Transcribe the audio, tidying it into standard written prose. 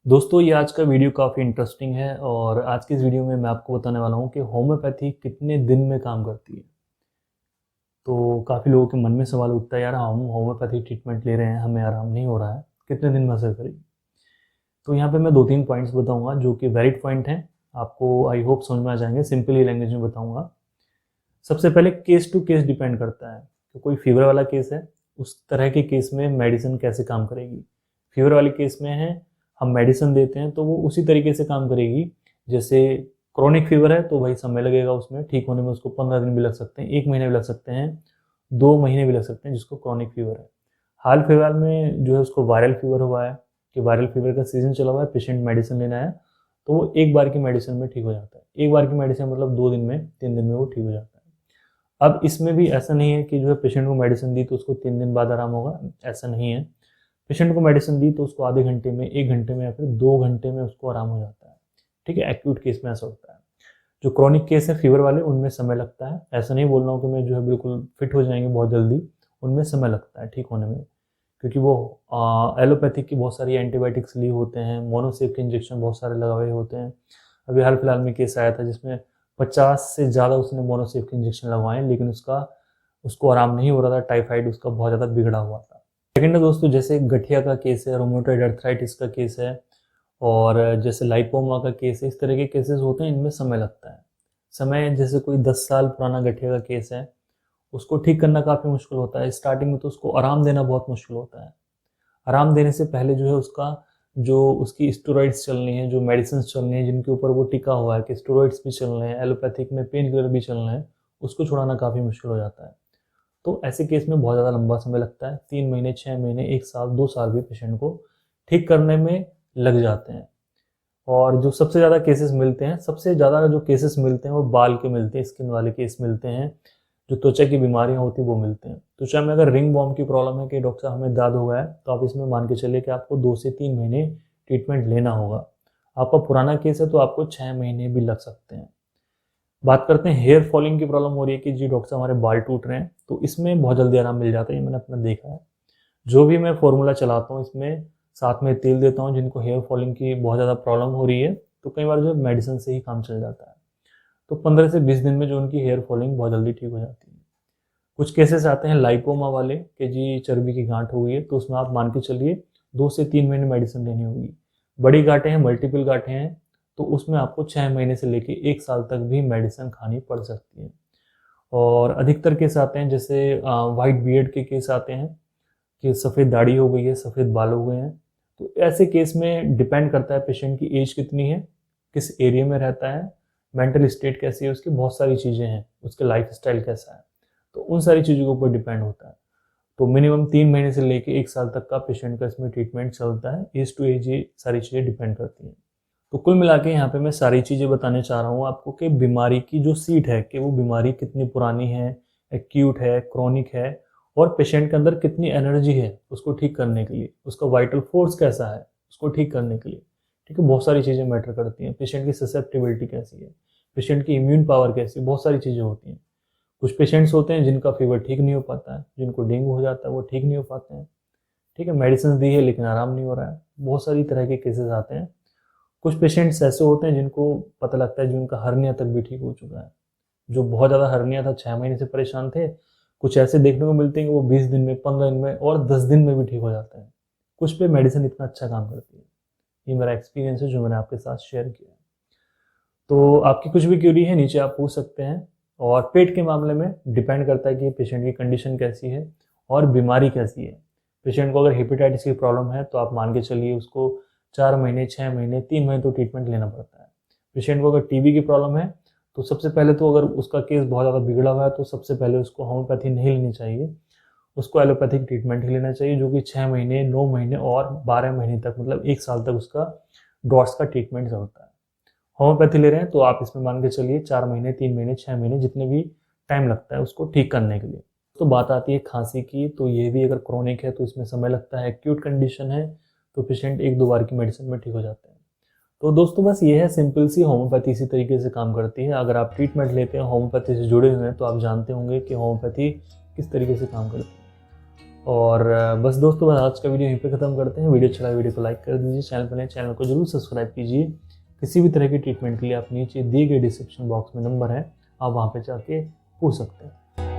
दोस्तों ये आज का वीडियो काफ़ी इंटरेस्टिंग है और आज की इस वीडियो में मैं आपको बताने वाला हूँ कि होम्योपैथी कितने दिन में काम करती है। तो काफ़ी लोगों के मन में सवाल उठता है, यार हम होम्योपैथी ट्रीटमेंट ले रहे हैं, हमें आराम नहीं हो रहा है, कितने दिन में असर करेगी। तो यहाँ पे मैं 2-3 पॉइंट्स बताऊँगा जो कि वैलिड पॉइंट हैं, आपको आई होप समझ में आ जाएंगे, सिंपली लैंग्वेज में बताऊँगा। सबसे पहले केस टू केस डिपेंड करता है, तो कोई फीवर वाला केस है, उस तरह के केस में मेडिसिन कैसे काम करेगी। फीवर वाले केस में है हम मेडिसिन देते हैं तो वो उसी तरीके से काम करेगी। जैसे क्रोनिक फीवर है तो भाई समय लगेगा उसमें ठीक होने में, उसको 15 दिन भी लग सकते हैं, 1 महीने भी लग सकते हैं, 2 महीने भी लग सकते हैं जिसको क्रोनिक फीवर है। हाल फिलहाल में जो है उसको वायरल फीवर हुआ है कि वायरल फीवर का सीजन चला हुआ है, पेशेंट मेडिसिन लेना है तो वो एक बार की मेडिसिन में ठीक हो जाता है। एक बार की मेडिसिन मतलब 2 दिन में 3 दिन में वो ठीक हो जाता है। अब इसमें भी ऐसा नहीं है कि जो है पेशेंट को मेडिसिन दी तो उसको 3 दिन बाद आराम होगा, ऐसा नहीं है। पेशेंट को मेडिसिन दी तो उसको आधे घंटे में, 1 घंटे में या फिर 2 घंटे में उसको आराम हो जाता है। ठीक है, एक्यूट केस में ऐसा होता है। जो क्रोनिक केस है फीवर वाले, उनमें समय लगता है। ऐसा नहीं बोल रहा हूँ कि मैं जो है बिल्कुल फिट हो जाएंगे बहुत जल्दी, उनमें समय लगता है ठीक होने में, क्योंकि वो एलोपैथिक की बहुत सारी एंटीबायोटिक्स लिए होते हैं, मोनोसेफ के इंजेक्शन बहुत सारे लगाए होते हैं। अभी हाल फिलहाल में केस आया था जिसमें 50 से ज़्यादा उसने मोनोसेफ के इंजेक्शन लगवाए, लेकिन उसको आराम नहीं हो रहा था, टाइफाइड उसका बहुत ज़्यादा बिगड़ा हुआ था। सेकेंड है दोस्तों, जैसे गठिया का केस है, रोमेटॉइड अर्थराइटिस का केस है और जैसे लाइपोमा का केस है, इस तरह के केसेस होते हैं, इनमें समय लगता है। समय जैसे कोई 10 साल पुराना गठिया का केस है, उसको ठीक करना काफ़ी मुश्किल होता है। स्टार्टिंग में तो उसको आराम देना बहुत मुश्किल होता है। आराम देने से पहले जो है उसकी स्टेरॉइड्स चलनी है, जो मेडिसिन चलनी है जिनके ऊपर वो टिका हुआ है कि स्टेरॉइड्स भी चल रहे हैं, एलोपैथिक में पेन किलर भी चल रहे हैं, उसको छुड़ाना काफ़ी मुश्किल हो जाता है। तो ऐसे केस में बहुत ज़्यादा लंबा समय लगता है, 3 महीने, 6 महीने, 1 साल, 2 साल भी पेशेंट को ठीक करने में लग जाते हैं। और जो सबसे ज़्यादा केसेस मिलते हैं, सबसे ज़्यादा जो केसेस मिलते हैं वो बाल के मिलते हैं, स्किन वाले केस मिलते हैं, जो त्वचा की बीमारियां होती हैं वो मिलते हैं। त्वचा में अगर रिंग वॉर्म की प्रॉब्लम है कि डॉक्टर साहब हमें दाद हो गया है, तो आप इसमें मान के चलिए कि आपको 2 से 3 महीने ट्रीटमेंट लेना होगा। आपका पुराना केस है तो आपको 6 महीने भी लग सकते हैं। बात करते हैं हेयर फॉलिंग की प्रॉब्लम हो रही है कि जी डॉक्टर साहब हमारे बाल टूट रहे हैं, तो इसमें बहुत जल्दी आराम मिल जाता है, ये मैंने अपना देखा है। जो भी मैं फॉर्मूला चलाता हूँ इसमें साथ में तेल देता हूँ, जिनको हेयर फॉलिंग की बहुत ज़्यादा प्रॉब्लम हो रही है तो कई बार जो मेडिसिन से ही काम चल जाता है। तो 15 से 20 दिन में जो उनकी हेयर फॉलिंग बहुत जल्दी ठीक हो जाती है। कुछ केसेस आते हैं लाइपोमा वाले कि जी चर्बी की गांठ हो गई है, तो उसमें आप मान के चलिए 2 से 3 महीने मेडिसिन लेनी होगी। बड़ी गांठें हैं, मल्टीपल गांठें हैं, तो उसमें आपको 6 महीने से लेके 1 साल तक भी मेडिसिन खानी पड़ सकती है। और अधिकतर केस आते हैं जैसे वाइट बियर्ड के केस आते हैं कि सफ़ेद दाढ़ी हो गई है, सफ़ेद बाल हो गए हैं। तो ऐसे केस में डिपेंड करता है पेशेंट की एज कितनी है, किस एरिया में रहता है, मेंटल स्टेट कैसी है उसकी, बहुत सारी चीज़ें हैं, उसके लाइफस्टाइल कैसा है, तो उन सारी चीज़ों के ऊपर डिपेंड होता है। तो मिनिमम 3 महीने से लेके 1 साल तक का पेशेंट का इसमें ट्रीटमेंट चलता है। एज टू एज ये सारी चीज़ें डिपेंड करती हैं। तो कुल मिला के यहाँ पे मैं सारी चीज़ें बताने चाह रहा हूँ आपको कि बीमारी की जो सीट है कि वो बीमारी कितनी पुरानी है, एक्यूट है, क्रॉनिक है, और पेशेंट के अंदर कितनी एनर्जी है उसको ठीक करने के लिए, उसका वाइटल फोर्स कैसा है उसको ठीक करने के लिए। ठीक है, बहुत सारी चीज़ें मैटर करती हैं। पेशेंट की ससेप्टिबिलिटी कैसी है, पेशेंट की इम्यून पावर कैसी है, बहुत सारी चीज़ें होती हैं। कुछ पेशेंट्स होते हैं जिनका फीवर ठीक नहीं हो पाता है, जिनको डेंगू हो जाता है वो ठीक नहीं हो पाते हैं। ठीक है, मेडिसिन दी है लेकिन आराम नहीं हो रहा है, बहुत सारी तरह के केसेस आते हैं। कुछ पेशेंट्स ऐसे होते हैं जिनको पता लगता है जिनका हर्निया तक भी ठीक हो चुका है। जो बहुत ज़्यादा हर्निया था, 6 महीने से परेशान थे, कुछ ऐसे देखने को मिलते हैं कि वो 20 दिन में, 15 दिन में और 10 दिन में भी ठीक हो जाते हैं। कुछ पे मेडिसिन इतना अच्छा काम करती है। ये मेरा एक्सपीरियंस है जो मैंने आपके साथ शेयर किया। तो आपकी कुछ भी क्यूरी है नीचे आप पूछ सकते हैं। और पेट के मामले में डिपेंड करता है कि पेशेंट की कंडीशन कैसी है और बीमारी कैसी है। पेशेंट को अगर हेपेटाइटिस की प्रॉब्लम है तो आप मान के चलिए उसको 4 महीने, 6 महीने, 3 महीने तो ट्रीटमेंट लेना पड़ता है। पेशेंट को अगर टीबी की प्रॉब्लम है तो सबसे पहले तो अगर उसका केस बहुत ज़्यादा बिगड़ा हुआ है तो सबसे पहले उसको होम्योपैथी नहीं लेनी चाहिए, उसको एलोपैथिक ट्रीटमेंट ही लेना चाहिए, जो कि 6 महीने, 9 महीने और 12 महीने तक, मतलब 1 साल तक उसका ड्रॉट्स का ट्रीटमेंट चलता है। होम्योपैथी ले रहे हैं तो आप इसमें मान के चलिए 4 महीने, 3 महीने, 6 महीने, जितने भी टाइम लगता है उसको ठीक करने के लिए। तो बात आती है खांसी की, तो ये भी अगर क्रोनिक है तो इसमें समय लगता है। एक्यूट कंडीशन है तो पेशेंट 1-2 बार की मेडिसिन में ठीक हो जाते हैं। तो दोस्तों बस ये है, सिंपल सी होम्योपैथी इसी तरीके से काम करती है। अगर आप ट्रीटमेंट लेते हैं, होम्योपैथी से जुड़े हुए हैं, तो आप जानते होंगे कि होम्योपैथी किस तरीके से काम करती है। और बस दोस्तों, बस आज का वीडियो यहीं पे ख़त्म करते हैं। वीडियो अच्छा लगा वीडियो को लाइक कर दीजिए, चैनल पर नए चैनल को जरूर सब्सक्राइब कीजिए। किसी भी तरह की ट्रीटमेंट के लिए आप नीचे दिए गए डिस्क्रिप्शन बॉक्स में नंबर है, आप वहाँ पे जाके पूछ सकते हैं।